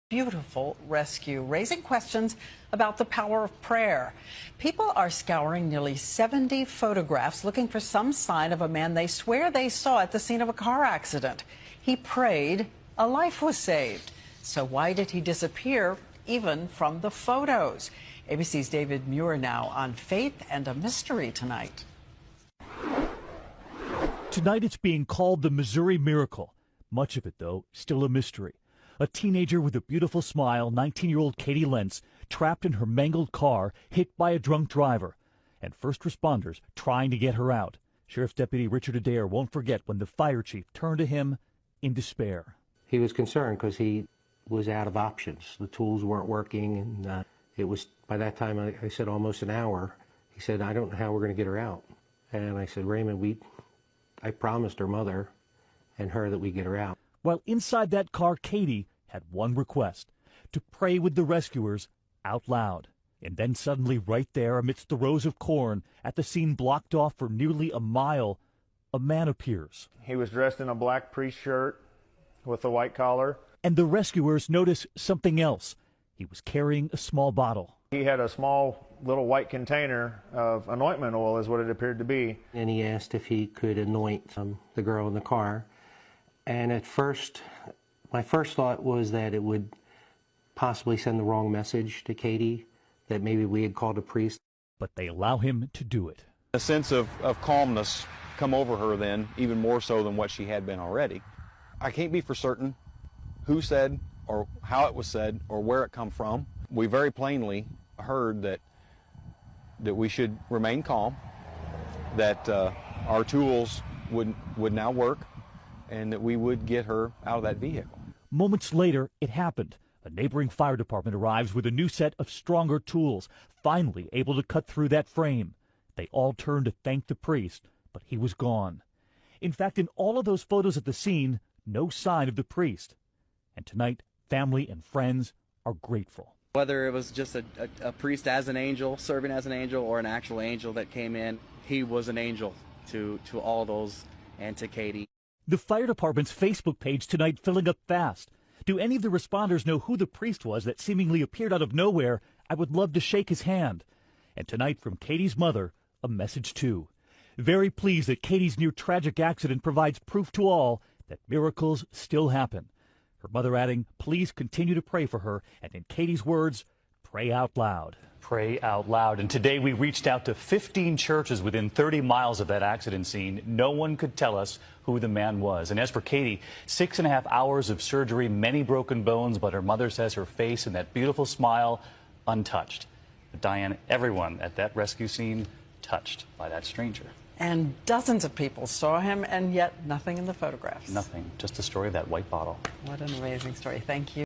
Beautiful rescue, raising questions about the power of prayer. People are scouring nearly 70 photographs looking for some sign of a man they swear they saw at the scene of a car accident. He prayed, a life was saved. So why did he disappear, even from the photos? ABC's David Muir now on Faith and a Mystery tonight. Tonight it's being called the Missouri Miracle. Much of it, though, still a mystery. A teenager with a beautiful smile, 19-year-old Katie Lentz, trapped in her mangled car, hit by a drunk driver, and first responders trying to get her out. Sheriff's Deputy Richard Adair won't forget when the fire chief turned to him in despair. He was concerned because he was out of options. The tools weren't working, and it was, by that time, I said almost an hour. He said, I don't know how we're going to get her out. And I said, Raymond, I promised her mother and her that we'd get her out. While inside that car, Katie had one request: to pray with the rescuers out loud. And then suddenly, right there, amidst the rows of corn, at the scene blocked off for nearly a mile, a man appears. He was dressed in a black priest shirt with a white collar. And the rescuers notice something else. He was carrying a small bottle. He had a small little white container of anointment oil, is what it appeared to be. And he asked if he could anoint the girl in the car. And at first, my first thought was that it would possibly send the wrong message to Katie, that maybe we had called a priest. But they allow him to do it. A sense of calmness come over her then, even more so than what she had been already. I can't be for certain who said or how it was said or where it come from. We very plainly heard that we should remain calm, that our tools would now work, and that we would get her out of that vehicle. Moments later, it happened. A neighboring fire department arrives with a new set of stronger tools, finally able to cut through that frame. They all turned to thank the priest, but he was gone. In fact, in all of those photos at the scene, no sign of the priest. And tonight, family and friends are grateful. Whether it was just a priest as an angel, serving as an angel, or an actual angel that came in, he was an angel to all those and to Katie. The fire department's Facebook page tonight filling up fast. Do any of the responders know who the priest was that seemingly appeared out of nowhere? I would love to shake his hand. And tonight, from Katie's mother, a message too. Very pleased that Katie's near-tragic accident provides proof to all that miracles still happen. Her mother adding, please continue to pray for her, and in Katie's words, pray out loud. Pray out loud. And today we reached out to 15 churches within 30 miles of that accident scene. No one could tell us who the man was. And as for Katie, 6.5 hours of surgery, many broken bones, but her mother says her face and that beautiful smile untouched. But Diane, everyone at that rescue scene touched by that stranger. And dozens of people saw him, and yet nothing in the photographs. Nothing, just the story of that white bottle. What an amazing story. Thank you.